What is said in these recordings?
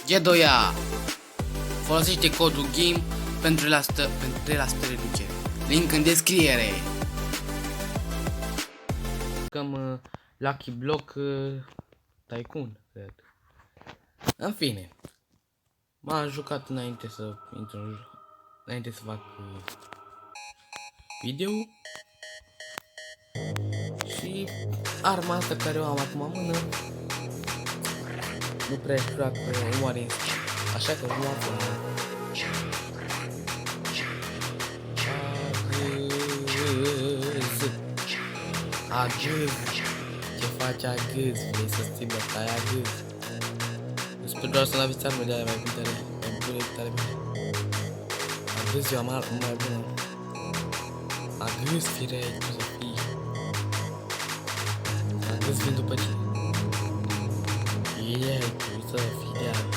G2A. Folosește codul GAME pentru relaxă reducere. Link în descriere. Cam Lucky Block Tycoon, cred. În fine. M-am jucat înainte să intru în joc. Înainte să fac video. Și arma asta care o am acum în mână nu prea joacă omoare, așa că nu află. Agâz. Ce faci agâz? Vrei să ții bătaia agâz? Sper doar să n-aveți arme de aia mai bune, tare bine. Agâz eu am armă mai bună. Agâz fire aici, cum să fii. Agâz vin după tine. Ei, tu să fii de agâz.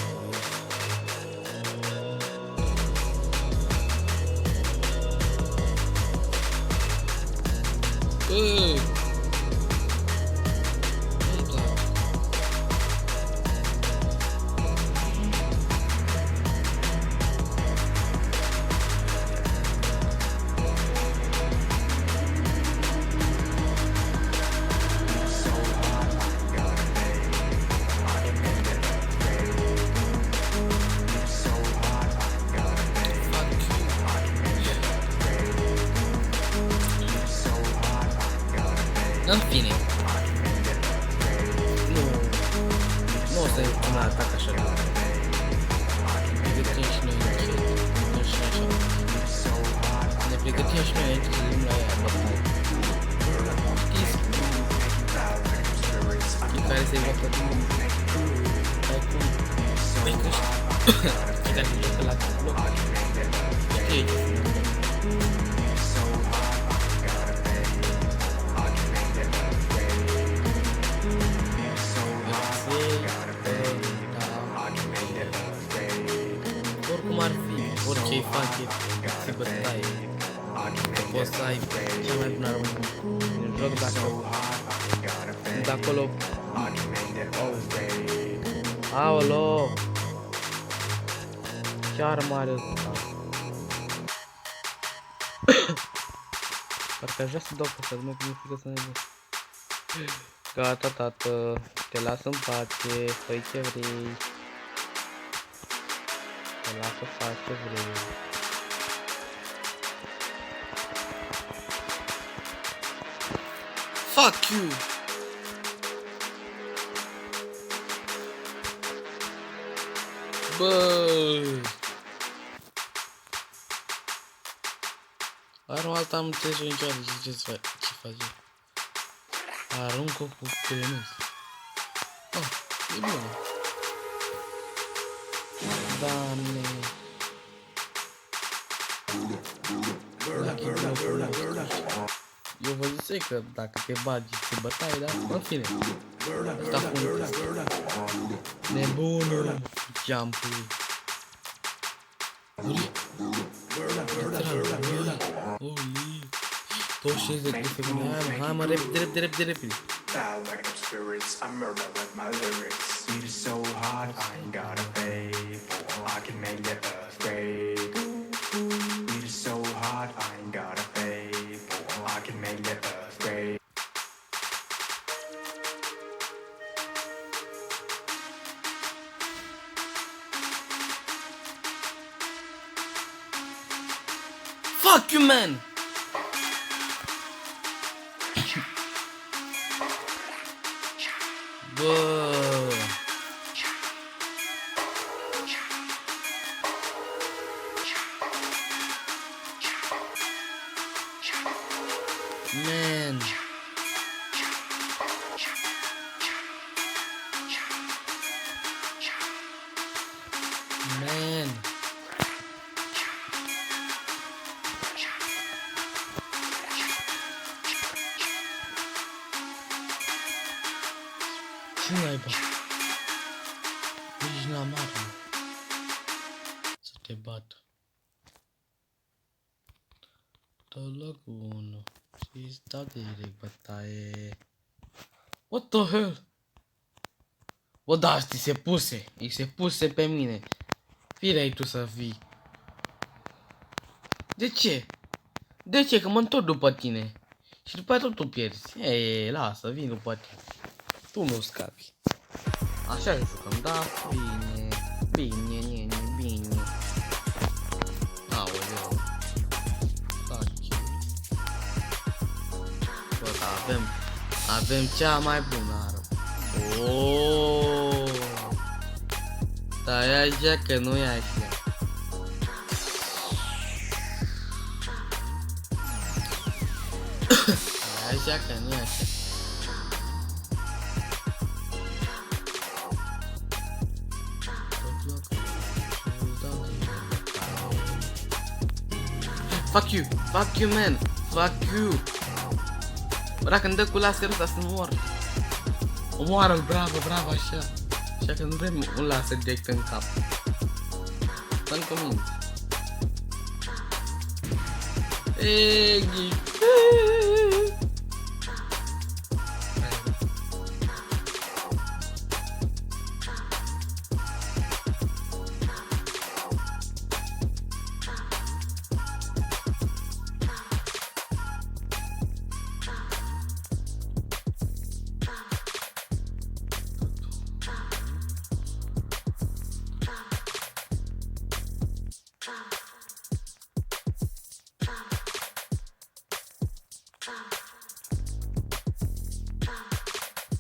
În fine. Nu o să mă atac așa. Pregătim și noi ne pregătim și noi aici să vedem la ea. Știți care se joacă cum? Băi că știi care se joacă la bloc. Știi aici. Oricum ar fi, orice-i face, se bătaie. Poți să ai cea mai bună armă în joc dacă sunt acolo. Aolo! Ce armă are ăsta? Parcă aș vrea să dau pe asta, numai că mi-e frică să ne văd. Gata, tată, te las în pace, fă-i ce vrei. Te las să faci ce vrei. Fuck you! Băi! Arma asta am înțeles niciodată ce face. Aruncă cu cremes. Oh, e bine. Doamne. Eu vă zic că dacă te bagi, te bătai, dar în fine. Asta contează. Nebunul. Jump-ul. Oli. 26 de femine. Hai mă, repede. Spirits, I murder with my lyrics. It is so hot, I ain't gotta pay. I can make the earth break. It is so hot, I ain't gotta pay. I can make the earth break. Fuck you, man! Bă. Man. Man. Ce naiba? Nici n-am armă să te bat. Dă lăgună și stau direct bătaie. What the hell? Bă, da, îi se puse pe mine. Firei tu să fii. De ce? De ce? Că mă întorc după tine. Și după aceea tot tu pierzi. Ei, lasă, vin după tine. Tu nu scapi. Așa jucăm, da? Bine. Bine. Aoleu. Bă, da, avem cea mai bună armă. Oh. Da, e așa că nu e așa. Așa că nu e așa. Fuck you, man. Fuck you. Bă, dacă îmi dă cu laserul ăsta să mor. Omoară-l, bravo, așa. Așa că nu vrem un laser direct în cap. Să-mi cominți. Eghi.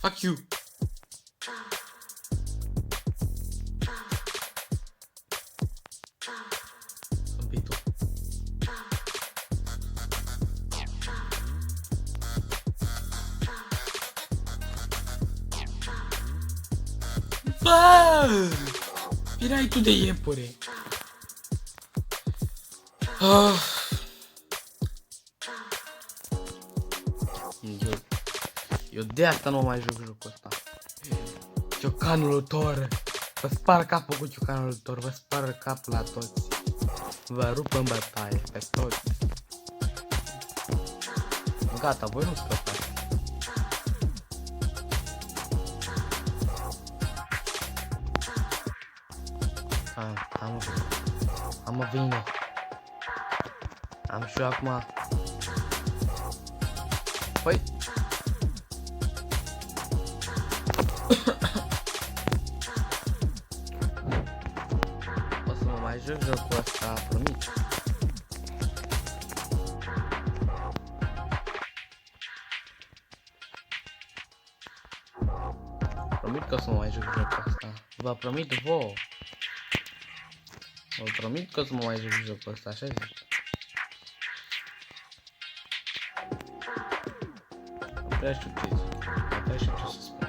Fuck you. Ambito. Bă! Erai tu de iepure. Eu de asta nu mai joc jocul ăsta. Ciocanul Thor. Vă spar capul cu ciocanul Thor. Vă spar capul la toți. Vă rup în bătaie pe toți. Gata, voi nu scăpați. Am vine. Am și eu acum. Păi. O să mă mai joc jocul ăsta, promit. Promit că o să mă mai joc jocul ăsta. Vă promit vouă. Vă promit că o să mă mai joc jocul ăsta, așa zic. Nu prea știu ce zic. Nu prea știu ce să spun.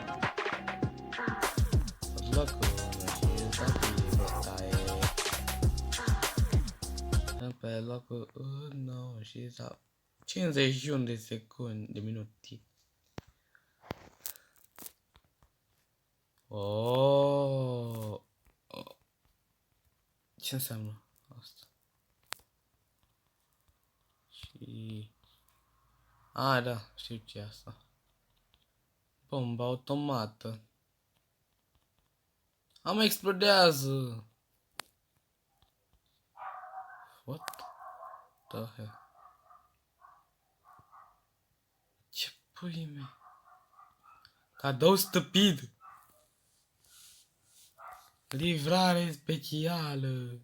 Pe locul 1 și 51 de secunde, de minute. Oh. Ce înseamnă asta? Și... da, știu ce e asta. Bomba automată. Explodează! What the hell? Ce pui mei? Cadou stupid! Livrare specială!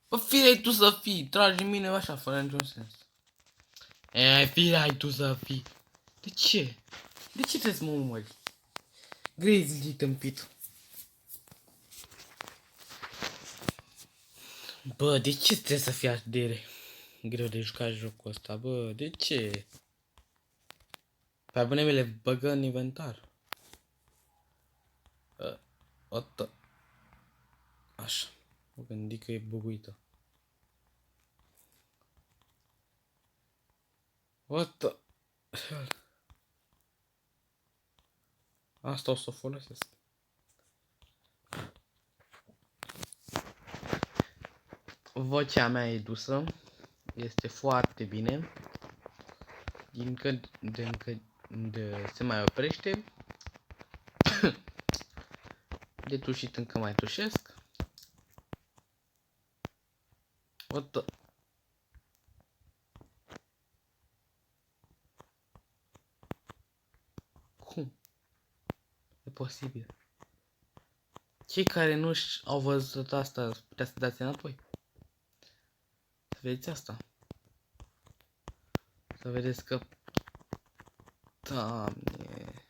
Bă, firei tu să fii! Tragi în mine așa, fără niciun sens. Firei tu să fii! De ce? De ce trebuie să mă umori? Grizzly tâmpit. Bă, de ce trebuie să fie atât de greu de jucat jocul ăsta? Bă, de ce? Pe abone mele băgă în inventar. Așa. Mă gândi că e buguită. What the hell? Asta o să o folosesc. vocea mea e dusă. Este foarte bine. Din când se mai oprește. De tușit încă mai tușesc. Cum? E posibil. Cei care nu au văzut asta, puteți să dați înapoi. Să vedeți asta. Să vedeți că... Doamne...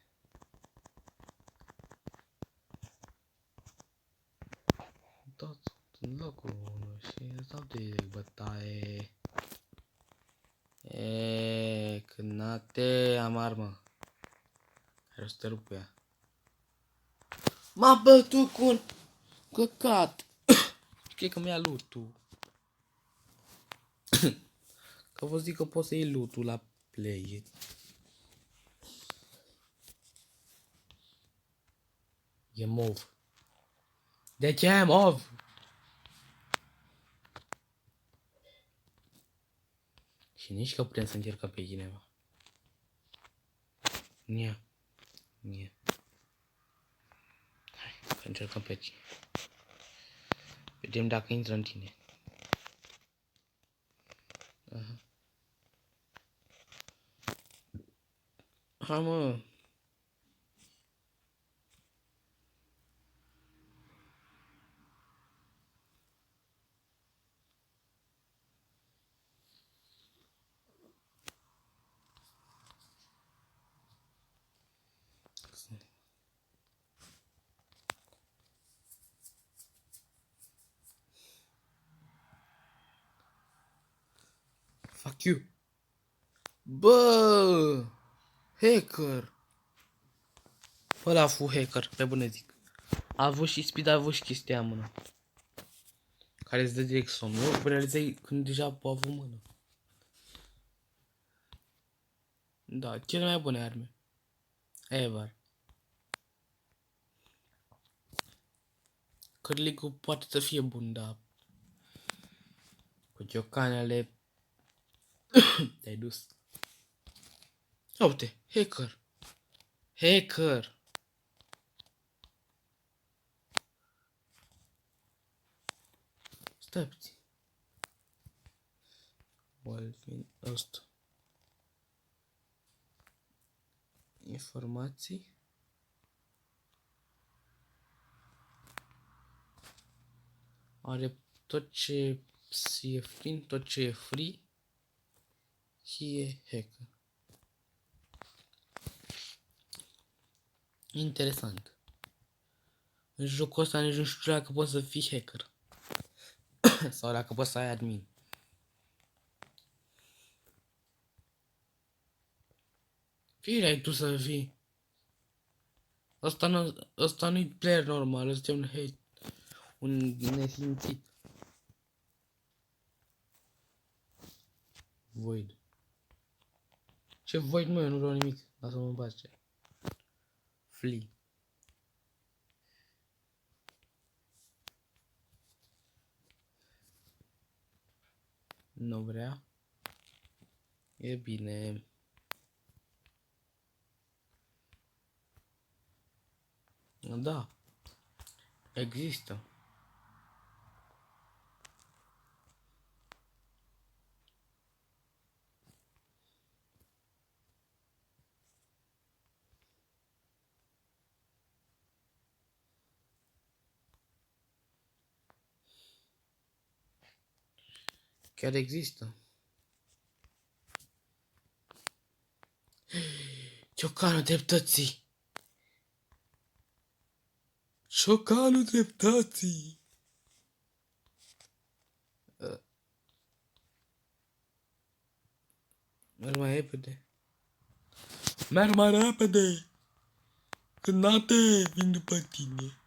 Toți sunt în locul 1 și îți dau direct bătaie. Când n-te am armă. Care o să te rup pe ea. M-a bătut cu un căcat. Știi că mi-a loot-ul. Că vă zic că poți să iei loot-ul la play. E mov. De ce e mov? Și nici că putem să încercăm pe cineva. Nie. Hai, să încercăm pe cine. Vedem dacă intră în tine. Aha. Hai mă. Fuck you. Bă! Hacker! Ăla a fost hacker, pe bune zic. A avut și speed, a avut și chestia în mână. Care îți dă direct somn. Eu realizai când deja a avut mână. Da, cele mai bune arme. Ever. Cârligul poate să fie bun, dar... Cu ciocanele... Te-ai dus. Uite, hacker. Hacker. Stai puțin. Wolfin ăsta. Informații. Are tot ce e ieftin, tot ce e free. Și e hacker. Interesant. În jocul ăsta nici nu știu dacă poți să fii hacker. Sau dacă poți să ai admin. Fii ai tu să fii. Ăsta nu-i player normal, ăsta e un hate. Un nesimțit. Void. Ce void, mă, eu nu vreau nimic. Lasă-mă în pace. Flee. Nu vrea. E bine. Da. Există. Chiar există. Ciocanul dreptății. Ciocanul dreptății. Merg mai repede. Merg mai repede. Când n-te vin după tine.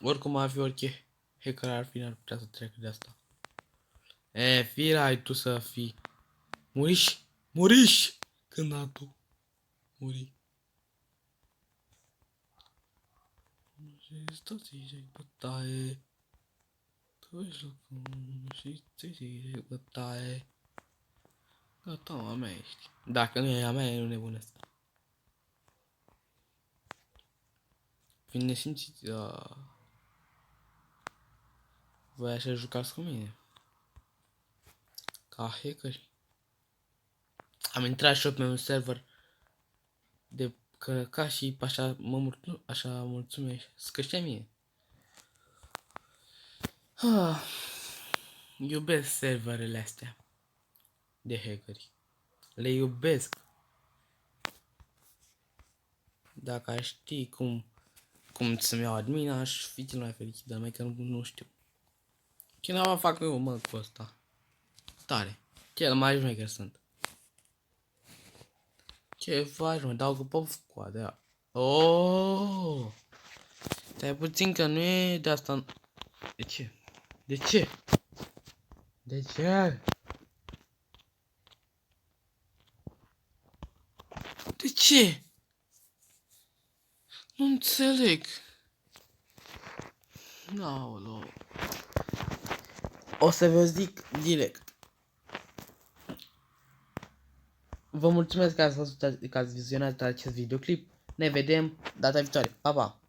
Oricum ar fi orice hacker ar fi, n-ar putea să treacă de asta. Fira ai tu să fii. Muriși! Când n-a tu. Muri. Și toți zic bătaie. Tu ești locul și ți zic bătaie. Gata, a mea ești. Dacă nu e a mea, nu nebunesc. Fiind nesimțiți, voi așa jucați cu mine. Ca hackeri. Am intrat și eu pe un server de călca și așa așa mulțumesc. Scăștea mie. Iubesc serverele astea de hackeri. Le iubesc. Dacă aș ști cum să-mi iau admin, aș fi cel mai fericit, dar mai că nu știu. Ce n-am fac eu, mă, cu ăsta? Tare. Cel mai șmecher sunt. Ce faci, mă? Dau cu pop cu adea. Oh! Stai puțin că nu e de asta. De ce? De ce? De ce? De ce? Nu înțeleg. Aoleu. O să vă zic direct. Vă mulțumesc că ați văzut, că ați vizionat acest videoclip. Ne vedem data viitoare. Pa, pa!